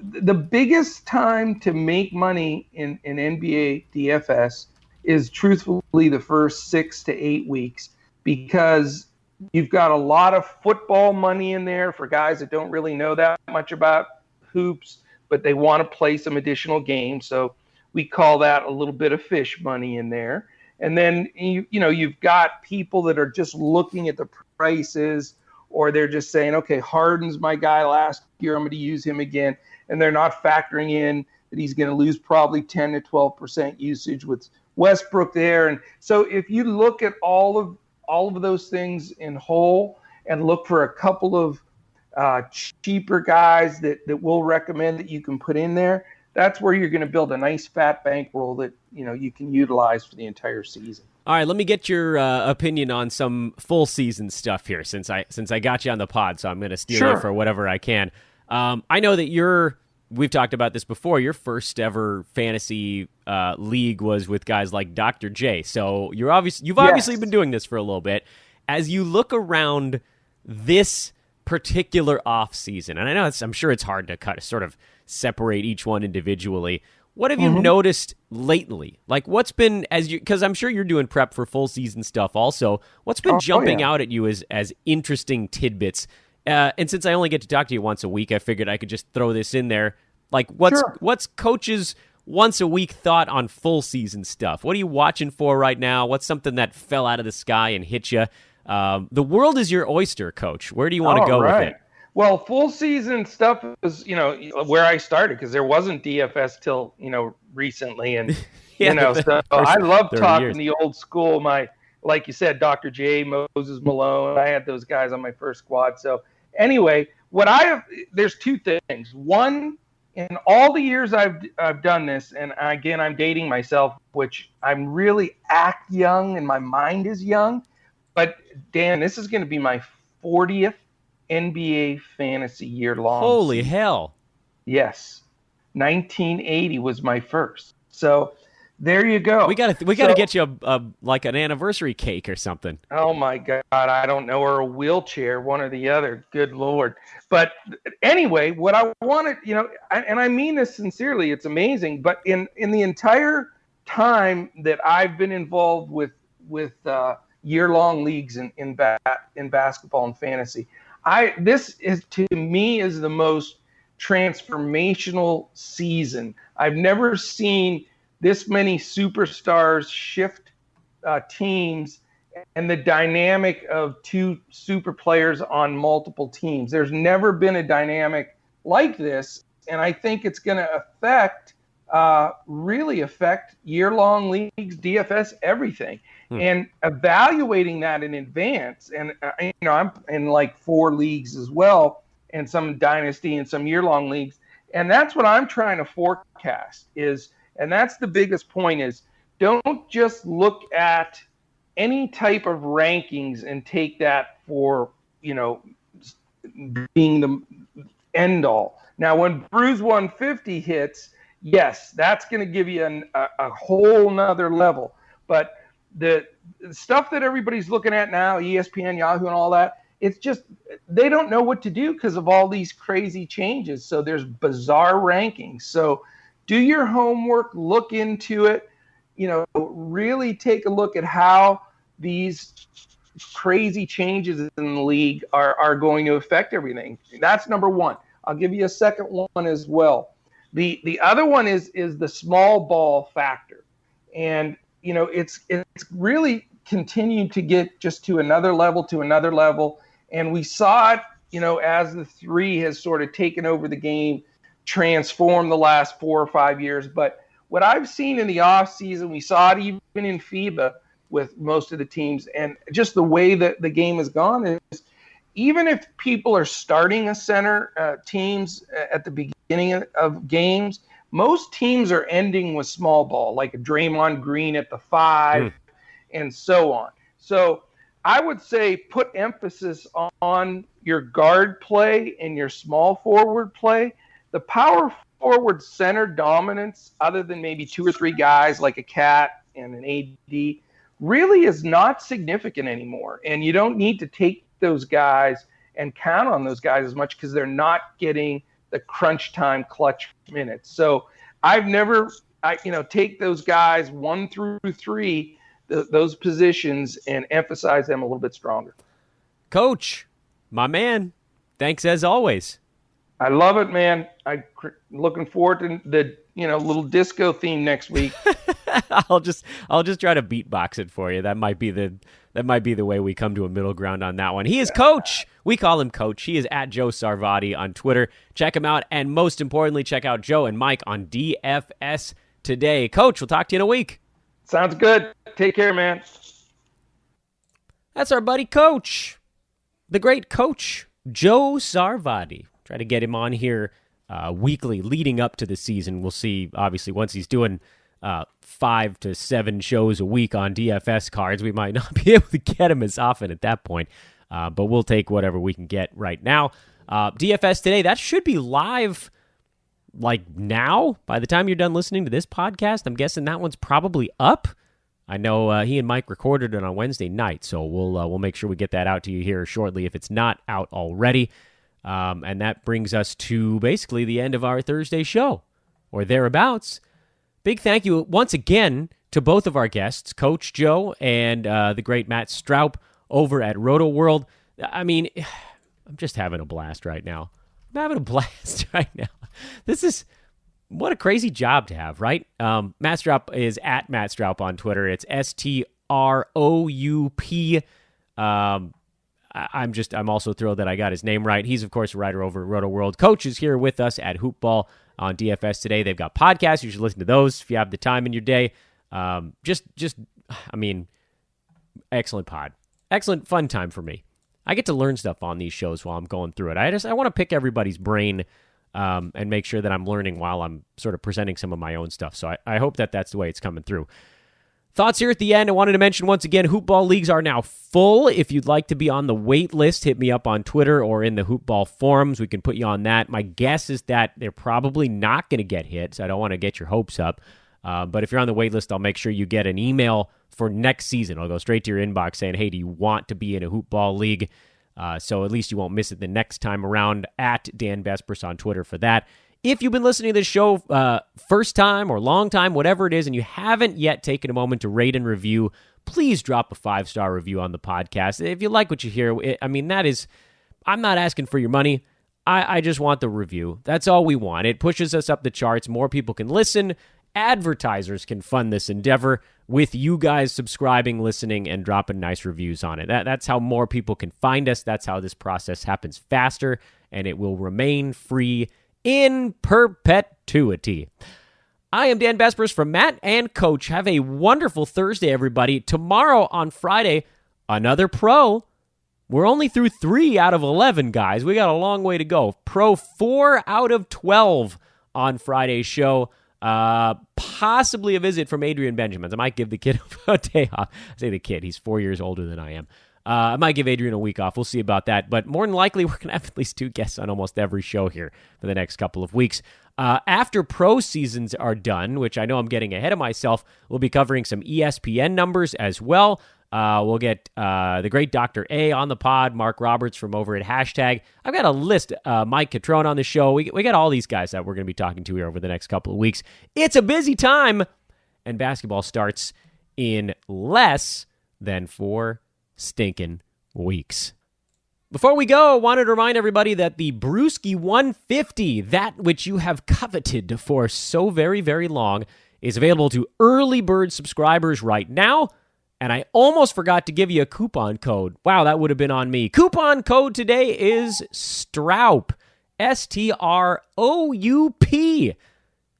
the biggest time to make money in NBA DFS is truthfully the first 6 to 8 weeks, because you've got a lot of football money in there for guys that don't really know that much about hoops, but they want to play some additional games. So we call that a little bit of fish money in there. And then, you've got people that are just looking at the prices, or they're just saying, okay, Harden's my guy last year, I'm going to use him again. And they're not factoring in that he's going to lose probably 10 to 12% usage with Westbrook there. And so if you look at all of those things in whole and look for a couple of cheaper guys that we'll recommend that you can put in there, that's where you're going to build a nice fat bankroll that you can utilize for the entire season. All right, let me get your opinion on some full season stuff here, since I got you on the pod, so I'm going to steal you for whatever I can. I know that we've talked about this before, your first ever fantasy league was with guys like Dr. J. So you've obviously been doing this for a little bit. As you look around this particular off season, and I know I'm sure it's hard to sort of separate each one individually. What have you noticed lately? Like, what's been, because I'm sure you're doing prep for full season stuff also, what's been jumping out at you as interesting tidbits? And since I only get to talk to you once a week, I figured I could just throw this in there. Like, what's coaches' once a week thought on full season stuff? What are you watching for right now? What's something that fell out of the sky and hit you? The world is your oyster, Coach. Where do you want to go with it? Well, full season stuff is, where I started, because there wasn't DFS till, recently. And, so I love talking the old school. Like you said, Dr. J, Moses Malone, I had those guys on my first squad. So anyway, there's two things. One, in all the years I've done this, and again, I'm dating myself, which I'm really act young and my mind is young. But Dan, this is going to be my 40th NBA fantasy year long. Holy hell. Yes. 1980 was my first. So There you go. We gotta get you a like an anniversary cake or something. Oh my God, I don't know, or a wheelchair, one or the other. Good Lord. But anyway, what I wanted, and I mean this sincerely, it's amazing. But in the entire time that I've been involved with year-long leagues in basketball and fantasy, this is, to me, is the most transformational season. I've never seen this many superstars shift teams and the dynamic of two super players on multiple teams. There's never been a dynamic like this, and I think it's going to really affect year-long leagues, DFS, everything. And evaluating that in advance, and I'm in like 4 leagues as well, and some dynasty and some year-long leagues, and that's what I'm trying to forecast is. And that's the biggest point is don't just look at any type of rankings and take that for, being the end all. Now, when Bruise 150 hits, yes, that's going to give you a whole nother level. But the stuff that everybody's looking at now, ESPN, Yahoo, and all that, it's just they don't know what to do because of all these crazy changes. So there's bizarre rankings. So do your homework, look into it, really take a look at how these crazy changes in the league are going to affect everything. That's number one. I'll give you a second one as well. The other one is the small ball factor. And, it's really continued to get just to another level. And we saw it, as the 3 has sort of taken over the game, transformed the last 4 or 5 years. But what I've seen in the off season, we saw it even in FIBA with most of the teams, and just the way that the game has gone is, even if people are starting a center teams at the beginning of games, most teams are ending with small ball, like a Draymond Green at the 5 and so on. So I would say put emphasis on your guard play and your small forward play. The power forward center dominance, other than maybe 2 or 3 guys like a Cat and an AD, really is not significant anymore. And you don't need to take those guys and count on those guys as much because they're not getting the crunch time clutch minutes. So I've never, take those guys 1 through 3, those positions, and emphasize them a little bit stronger. Coach, my man, thanks as always. I love it, man. I'm looking forward to the little disco theme next week. I'll just try to beatbox it for you. That might be the way we come to a middle ground on that one. He is Coach. We call him Coach. He is at Joe Sarvadi on Twitter. Check him out, and most importantly, check out Joe and Mike on DFS Today. Coach, we'll talk to you in a week. Sounds good. Take care, man. That's our buddy Coach, the great Coach Joe Sarvadi. Try to get him on here weekly leading up to the season. We'll see, obviously, once he's doing 5 to 7 shows a week on DFS cards, we might not be able to get him as often at that point, but we'll take whatever we can get right now. DFS Today, that should be live like now. By the time you're done listening to this podcast, I'm guessing that one's probably up. I know he and Mike recorded it on Wednesday night, so we'll make sure we get that out to you here shortly if it's not out already. And that brings us to basically the end of our Thursday show, or thereabouts. Big thank you once again to both of our guests, Coach Joe and the great Matt Stroup over at Roto World. I mean, I'm just having a blast right now. I'm having a blast right now. What a crazy job to have, right? Matt Stroup is at Matt Stroup on Twitter. It's STROUP. I'm also thrilled that I got his name right. He's, of course, a writer over at Roto World. Coach is here with us at Hoopball on DFS Today. They've got podcasts. You should listen to those if you have the time in your day. Excellent pod. Excellent fun time for me. I get to learn stuff on these shows while I'm going through it. I want to pick everybody's brain and make sure that I'm learning while I'm sort of presenting some of my own stuff. So I hope that that's the way it's coming through. Thoughts here at the end. I wanted to mention once again, Hoopball leagues are now full. If you'd like to be on the wait list, hit me up on Twitter or in the Hoopball forums. We can put you on that. My guess is that they're probably not going to get hit, so I don't want to get your hopes up. But if you're on the wait list, I'll make sure you get an email for next season. I'll go straight to your inbox saying, hey, do you want to be in a Hoop Ball League? So at least you won't miss it the next time around. At Dan Besbris on Twitter for that. If you've been listening to this show first time or long time, whatever it is, and you haven't yet taken a moment to rate and review, please drop a 5-star review on the podcast. If you like what you hear, I'm not asking for your money. I just want the review. That's all we want. It pushes us up the charts. More people can listen. Advertisers can fund this endeavor with you guys subscribing, listening, and dropping nice reviews on it. That's how more people can find us. That's how this process happens faster, and it will remain free in perpetuity. I am Dan Besbris from Matt and Coach. Have a wonderful Thursday, everybody. Tomorrow on Friday, another pro. We're only through 3 out of 11, guys. We got a long way to go. Pro 4 out of 12 on Friday's show. Possibly a visit from Adrian Benjamin. I might give the kid a day off. I say the kid. He's 4 years older than I am. I might give Adrian a week off. We'll see about that. But more than likely, we're going to have at least 2 guests on almost every show here for the next couple of weeks. After pro seasons are done, which I know I'm getting ahead of myself, we'll be covering some ESPN numbers as well. We'll get the great Dr. A on the pod, Mark Roberts from over at Hashtag. I've got a list. Mike Catrone on the show. We got all these guys that we're going to be talking to here over the next couple of weeks. It's a busy time, and basketball starts in less than 4 stinking weeks. Before we go, I wanted to remind everybody that the Brewski 150, that which you have coveted for so very, very long, is available to early bird subscribers right now. And I almost forgot to give you a coupon code. Wow, that would have been on me. Coupon code today is Stroup. STROUP.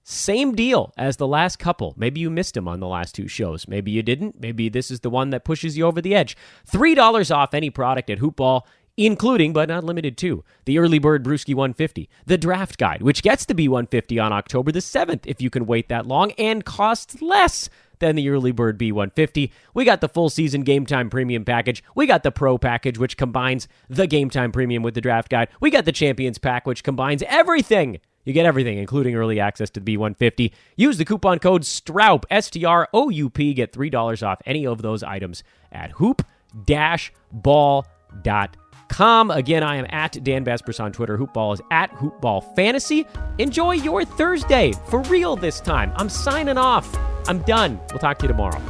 Same deal as the last couple. Maybe you missed them on the last 2 shows. Maybe you didn't. Maybe this is the one that pushes you over the edge. $3 off any product at Hoop Ball, including, but not limited to, the Early Bird Brewski 150, the Draft Guide, which gets to be 150 on October the 7th if you can wait that long, and costs less than the Early Bird B150. We got the full season Game Time Premium package. We got the Pro package, which combines the Game Time Premium with the Draft Guide. We got the Champions Pack, which combines everything. You get everything, including early access to the B150. Use the coupon code STROUP, STROUP. Get $3 off any of those items at hoop-ball.com. Again, I am at Dan Besbris on Twitter. Hoopball is at HoopBallFantasy. Enjoy your Thursday. For real this time. I'm signing off. I'm done. We'll talk to you tomorrow.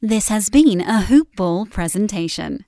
This has been a Hoop Ball presentation.